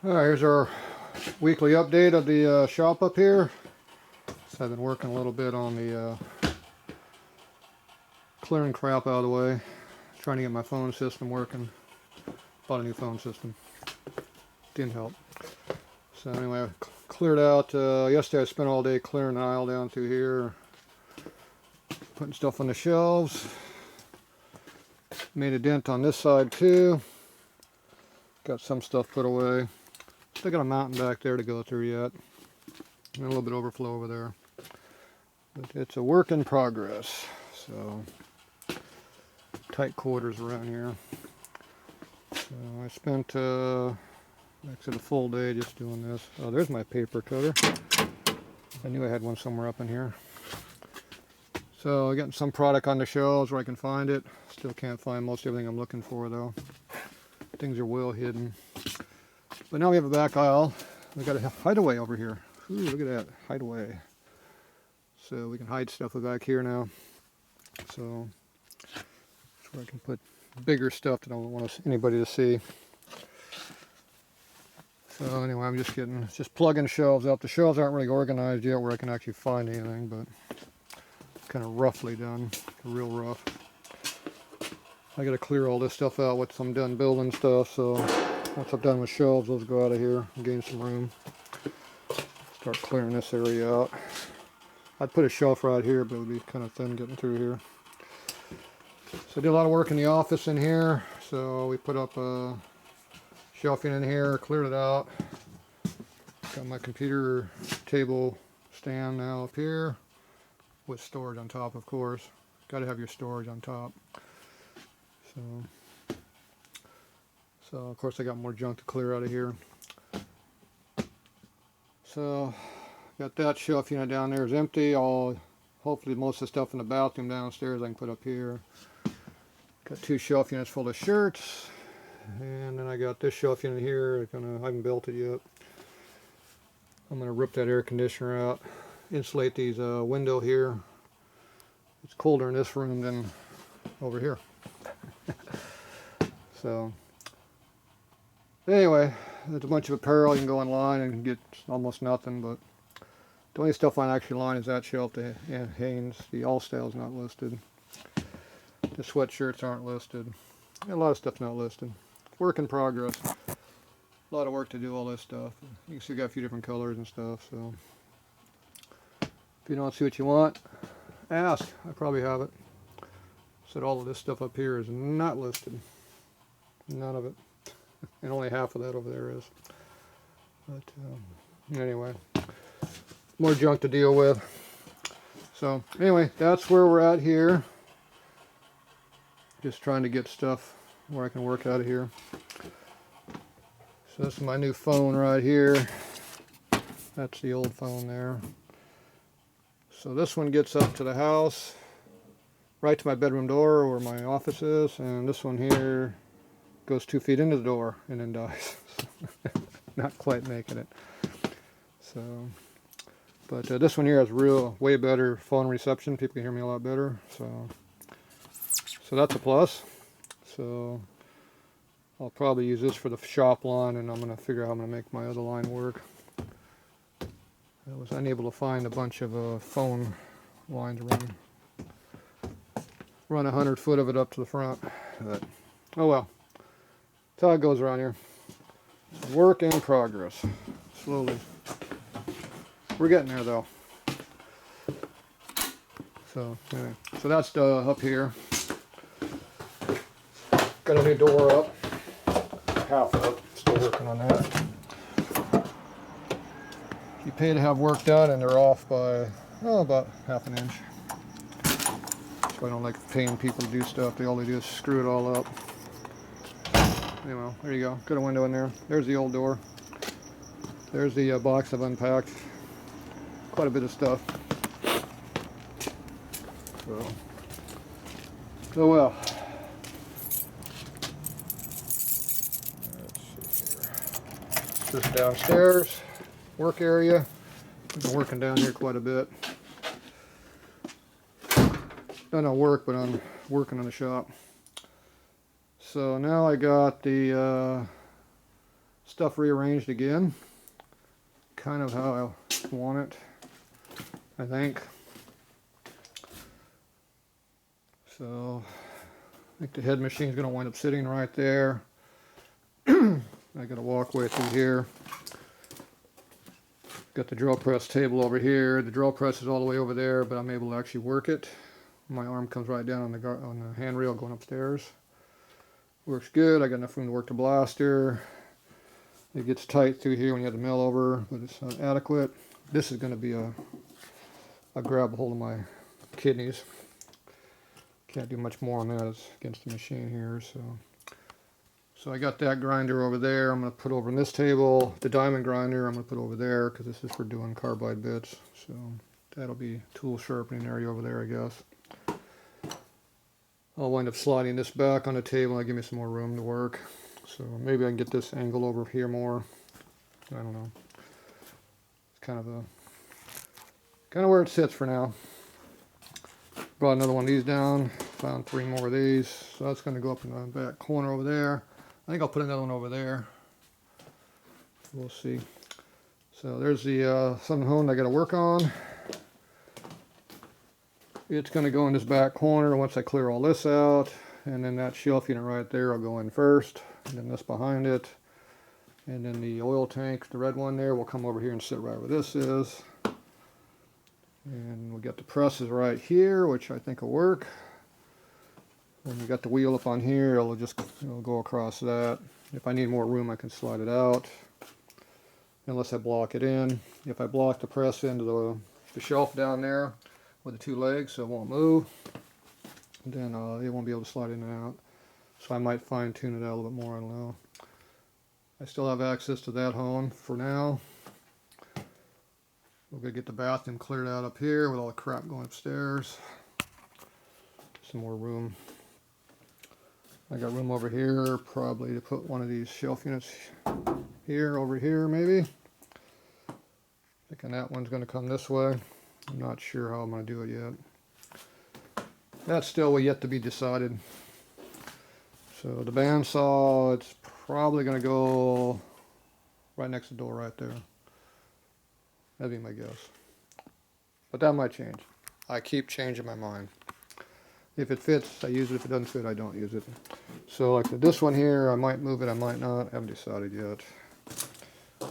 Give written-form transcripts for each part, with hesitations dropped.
Alright, here's our weekly update of the shop up here. So I've been working a little bit on the clearing crap out of the way, trying to get my phone system working. Bought a new phone system. Didn't help. So anyway, I cleared out, yesterday I spent all day clearing the aisle down through here, putting stuff on the shelves. Made a dent on this side too. Got some stuff put away. Still got a mountain back there to go through yet. And a little bit of overflow over there. But it's a work in progress. So, tight quarters around here. So I spent actually a full day just doing this. Oh, there's my paper cutter. I knew I had one somewhere up in here. So I got some product on the shelves where I can find it. Still can't find most everything I'm looking for though. Things are well hidden. But now we have a back aisle. We got a hideaway over here. Ooh, look at that, hideaway. So we can hide stuff back here now. So that's where I can put bigger stuff that I don't want anybody to see. So anyway, I'm just plugging shelves up. The shelves aren't really organized yet where I can actually find anything, but kind of roughly done, real rough. I got to clear all this stuff out once I'm done building stuff. So once I'm done with shelves, those go out of here and gain some room. Start clearing this area out. I'd put a shelf right here, but it would be kind of thin getting through here. So I did a lot of work in the office in here. So we put up a shelving in here, cleared it out. Got my computer table stand now up here with storage on top, of course. Got to have your storage on top. So of course I got more junk to clear out of here. So got that shelf unit down there is empty. Hopefully most of the stuff in the bathroom downstairs I can put up here. Got two shelf units full of shirts, and then I got this shelf unit here. I haven't built it yet. I'm gonna rip that air conditioner out, insulate these window here. It's colder in this room than over here. So anyway, there's a bunch of apparel. You can go online and get almost nothing, but the only stuff on actually line is that shelf, the Hanes. The All Style's not listed. The sweatshirts aren't listed. A lot of stuff's not listed. Work in progress. A lot of work to do all this stuff. You can see we got a few different colors and stuff, so if you don't see what you want, ask. I probably have it. Said all of this stuff up here is not listed. None of it. And only half of that over there is. But anyway, more junk to deal with. So anyway, that's where we're at here. Just trying to get stuff where I can work out of here. So this is my new phone right here. That's the old phone there. So this one gets up to the house, right to my bedroom door where my office is, and this one here goes 2 feet into the door and then dies. Not quite making it. So, but this one here has way better phone reception. People can hear me a lot better. So that's a plus. So I'll probably use this for the shop line, and I'm going to figure out how I'm going to make my other line work. I was unable to find a bunch of phone lines run 100 foot of it up to the front. But, oh well. That's how it goes around here. Work in progress. Slowly. We're getting there though. So anyway, so that's up here. Got a new door up. Half up. Still working on that. You pay to have work done and they're off by about ½ an inch. So I don't like paying people to do stuff. All they do is screw it all up. Anyway, there you go. Got a window in there. There's the old door. There's the box I've unpacked. Quite a bit of stuff. So well. Let's see here. This is downstairs, work area. I've been working down here quite a bit. Not on work, but I'm working on the shop. So now I got the stuff rearranged again. Kind of how I want it, I think. So I think the head machine is going to wind up sitting right there. I got a walkway through here. Got the drill press table over here. The drill press is all the way over there, but I'm able to actually work it. My arm comes right down on the handrail going upstairs. Works good. I got enough room to work the blaster. It gets tight through here when you have the mill over, but it's not adequate. This is going to be a grab hold of my kidneys. Can't do much more on that. It's against the machine here. So I got that grinder over there. I'm going to put over in this table. The diamond grinder I'm going to put over there because this is for doing carbide bits. So that'll be tool sharpening area over there, I guess. I'll wind up sliding this back on the table and give me some more room to work. So maybe I can get this angle over here more. I don't know. It's kind of where it sits for now. Brought another one of these down. Found 3 more of these. So that's going to go up in the back corner over there. I think I'll put another one over there. We'll see. So there's the Southern Hone I got to work on. It's going to go in this back corner once I clear all this out. And then that shelf unit right there will go in first. And then this behind it. And then the oil tank, the red one there, will come over here and sit right where this is. And we got the presses right here, which I think will work. When you got the wheel up on here, it'll go across that. If I need more room, I can slide it out. Unless I block it in. If I block the press into the shelf down there with the 2 legs, so it won't move, then it won't be able to slide in and out. So I might fine tune it out a little bit more, I don't know. I still have access to that hone for now. We're going to get the bathroom cleared out up here with all the crap going upstairs. Some more room. I got room over here probably to put one of these shelf units here, over here maybe. Thinking that one's going to come this way. I'm not sure how I'm going to do it yet. That's still yet to be decided. So the bandsaw, it's probably going to go right next to the door right there. That'd be my guess. But that might change. I keep changing my mind. If it fits, I use it. If it doesn't fit, I don't use it. So like this one here, I might move it, I might not. I haven't decided yet.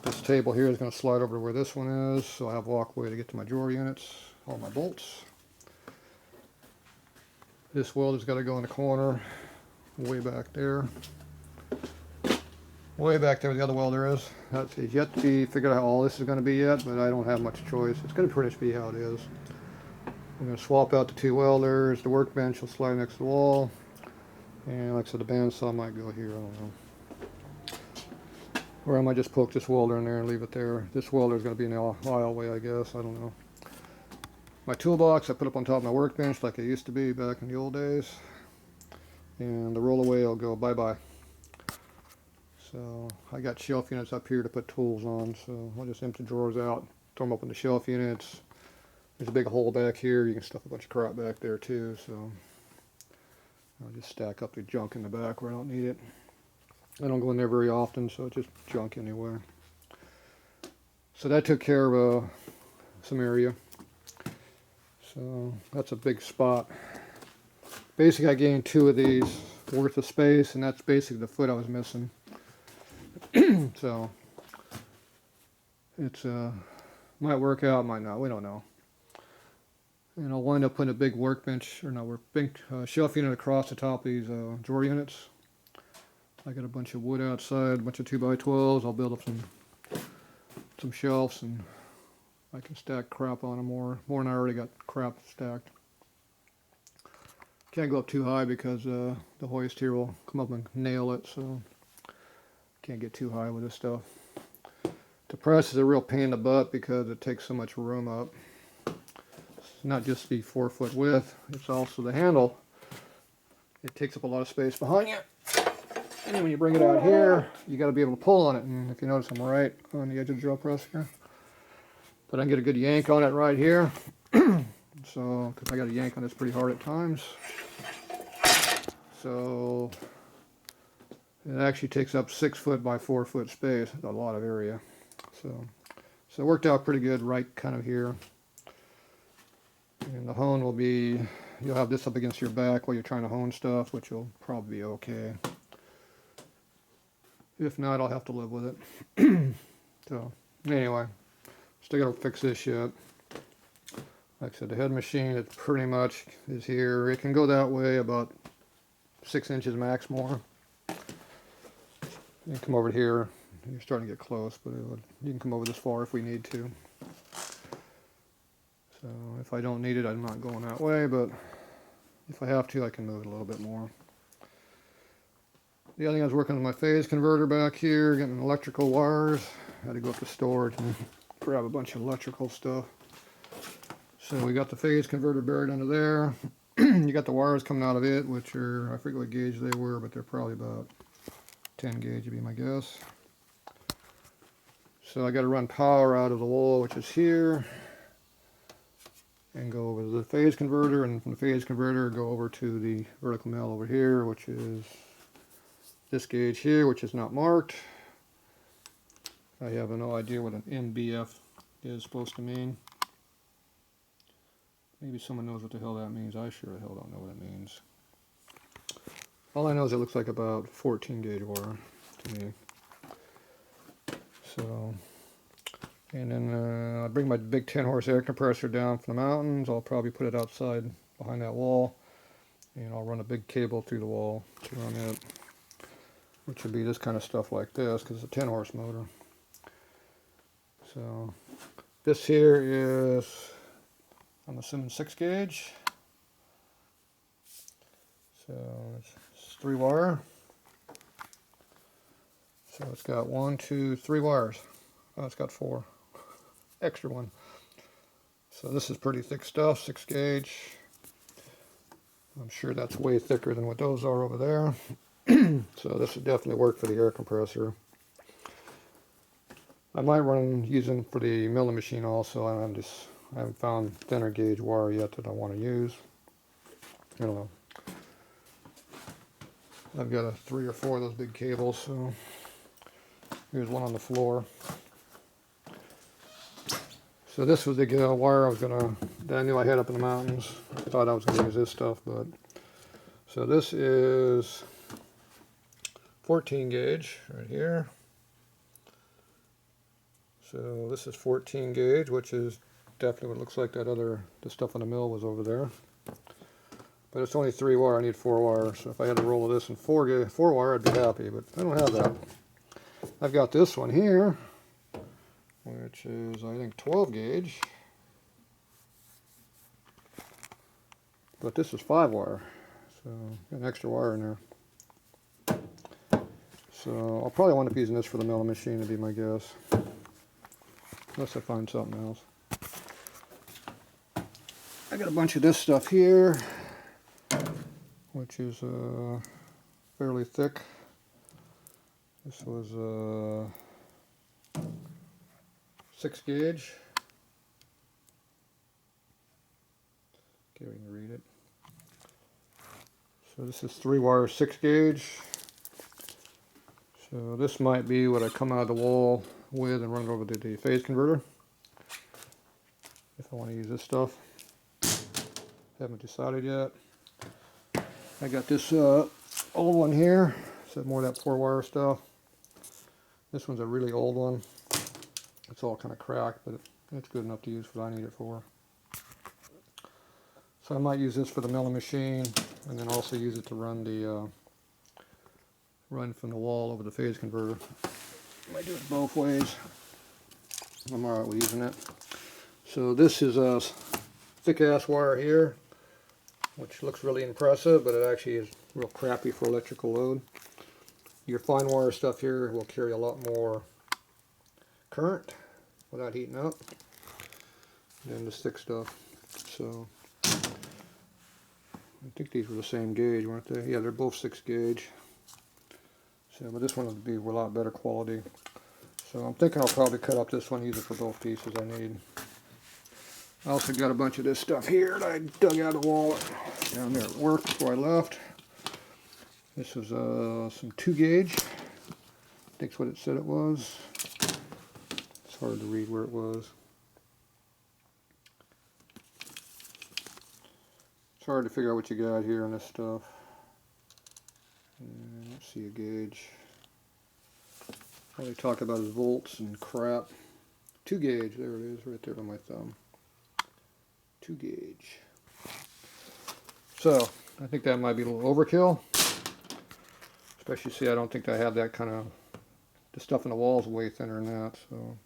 This table here is going to slide over to where this one is, so I have walkway to get to my drawer units, all my bolts. This welder's got to go in the corner, way back there. Way back there where the other welder is. That's yet to be figured out how all this is going to be yet, but I don't have much choice. It's going to pretty much be how it is. I'm going to swap out the 2 welders. The workbench will slide next to the wall. And like I said, the bandsaw might go here, I don't know. Or I might just poke this welder in there and leave it there. This welder is going to be in the aisleway, I guess. I don't know. My toolbox I put up on top of my workbench like it used to be back in the old days. And the rollaway will go bye-bye. So I got shelf units up here to put tools on. So I'll just empty drawers out, throw them up in the shelf units. There's a big hole back here. You can stuff a bunch of crap back there too. So I'll just stack up the junk in the back where I don't need it. I don't go in there very often, so it's just junk anywhere. So that took care of some area. So that's a big spot. Basically, I gained 2 of these worth of space, and that's basically the foot I was missing. So it's might work out, might not. We don't know. And I'll wind up putting a big workbench, or no, big shelf unit across the top of these drawer units. I got a bunch of wood outside, a bunch of 2x12s. I'll build up some shelves, and I can stack crap on them more than I already got crap stacked. Can't go up too high because the hoist here will come up and nail it, so can't get too high with this stuff. The press is a real pain in the butt because it takes so much room up. It's not just the 4-foot width, it's also the handle. It takes up a lot of space behind you. And then when you bring it out here, you got to be able to pull on it. And if you notice, I'm right on the edge of the drill press here. But I can get a good yank on it right here. So, because I got to yank on this pretty hard at times. So, It actually takes up 6 foot by 4 foot space, a lot of area. So it worked out pretty good right kind of here. And the hone will be, you'll have this up against your back while you're trying to hone stuff, which will probably be okay. If not, I'll have to live with it. So anyway, still gotta fix this yet. Like I said, the head machine, it pretty much is here. It can go that way about 6 inches max more. You can come over here. You're starting to get close, but you can come over this far if we need to. So if I don't need it, I'm not going that way, but if I have to, I can move it a little bit more. The other thing, I was working on my phase converter back here, getting electrical wires. I had to go up to storage and grab a bunch of electrical stuff. So we got the phase converter buried under there. You got the wires coming out of it, which are, I forget what gauge they were, but they're probably about 10 gauge would be my guess. So I got to run power out of the wall, which is here, and go over to the phase converter, and from the phase converter go over to the vertical mill over here, which is this gauge here, which is not marked. I have no idea what an MBF is supposed to mean. Maybe someone knows what the hell that means. I sure the hell don't know what it means. All I know is it looks like about 14 gauge wire to me. So, and then I bring my big 10 horse air compressor down from the mountains. I'll probably put it outside behind that wall, and I'll run a big cable through the wall to run it, which would be this kind of stuff like this, because it's a 10 horse motor. So this here is, I'm assuming 6 gauge. So it's 3 wire. So it's got 1, 2, 3 wires. Oh, it's got 4. Extra one. So this is pretty thick stuff, 6 gauge. I'm sure that's way thicker than what those are over there. So this would definitely work for the air compressor. I might run using for the milling machine also. I haven't found thinner gauge wire yet that I want to use. I don't know. I've got 3 or 4 of those big cables, so here's one on the floor. So this was the wire I was that I knew I had up in the mountains. I thought I was gonna use this stuff, but so this is 14 gauge right here. So this is 14 gauge, which is definitely what it looks like the stuff on the mill was over there. But it's only 3 wire, I need 4 wire. So if I had to roll this in 4 wire, I'd be happy, but I don't have that. I've got this one here, which is, I think, 12 gauge. But this is 5 wire, so got an extra wire in there. So I'll probably wind up using this for the milling machine, to be my guess. Unless I find something else. I got a bunch of this stuff here, which is fairly thick. This was 6 gauge. Can't even read it. So this is 3 wire 6 gauge. So this might be what I come out of the wall with and run it over to the phase converter. If I want to use this stuff. Haven't decided yet. I got this old one here. So more of that 4 wire stuff. This one's a really old one. It's all kind of cracked, but it's good enough to use for what I need it for. So I might use this for the milling machine, and then also use it to run the run from the wall over the phase converter. I might do it both ways. I'm alright with using it. So this is a thick ass wire here, which looks really impressive, but it actually is real crappy for electrical load. Your fine wire stuff here will carry a lot more current without heating up than this thick stuff. So I think these were the same gauge, weren't they? Yeah, they're both 6 gauge. So, but this one would be a lot better quality. So I'm thinking I'll probably cut up this one, use it for both pieces I need. I also got a bunch of this stuff here that I dug out of the wall down there at work before I left. This was some 2 gauge. I think's what it said it was. It's hard to read where it was. It's hard to figure out what you got here on this stuff. And let's see a gauge. All they talk about is volts and crap. 2 gauge, there it is, right there on my thumb. 2 gauge. So, I think that might be a little overkill. Especially, see, I don't think I have that kind of, the stuff in the wall is way thinner than that, so.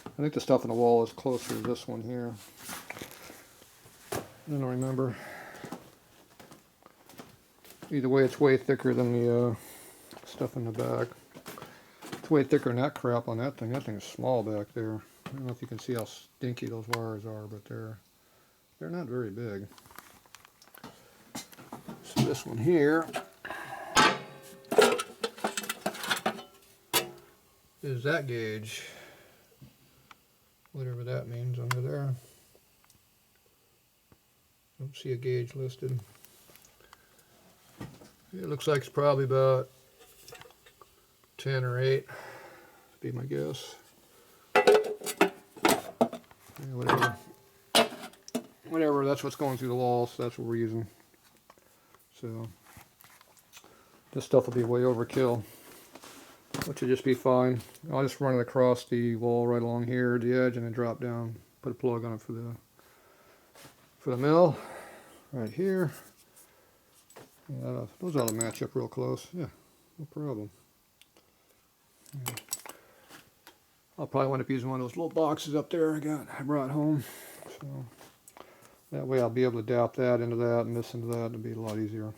I think the stuff in the wall is closer to this one here. I don't remember. Either way, it's way thicker than the stuff in the back. It's way thicker than that crap on that thing. That thing is small back there. I don't know if you can see how stinky those wires are, but they're not very big. So this one here is that gauge, whatever that means under there. Don't see a gauge listed. It looks like it's probably about 10 or 8, would be my guess. Yeah, whatever, that's what's going through the wall, so that's what we're using. So this stuff will be way overkill, which will just be fine. I'll just run it across the wall right along here, the edge, and then drop down, put a plug on it for the mill right here. Those ought to match up real close. Yeah, no problem. Yeah. I'll probably wind up using one of those little boxes up there I brought home. So that way I'll be able to adapt that into that and this into that. It'll be a lot easier.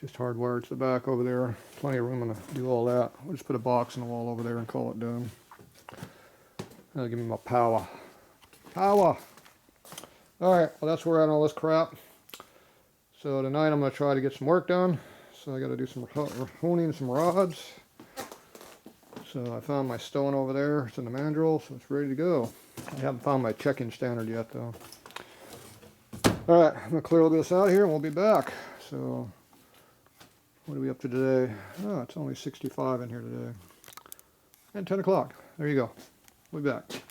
Just hardwired to the back over there. Plenty of room to do all that. We'll just put a box in the wall over there and call it done. That'll give me my power. Power! Alright, well that's where we're at on all this crap. So tonight I'm going to try to get some work done. So I got to do some honing some rods. So I found my stone over there. It's in the mandrel, so it's ready to go. I haven't found my check-in standard yet though. Alright, I'm going to clear a little bit of this out here and we'll be back. So, what are we up to today? Oh, it's only 65 in here today. And 10 o'clock. There you go. We'll be back.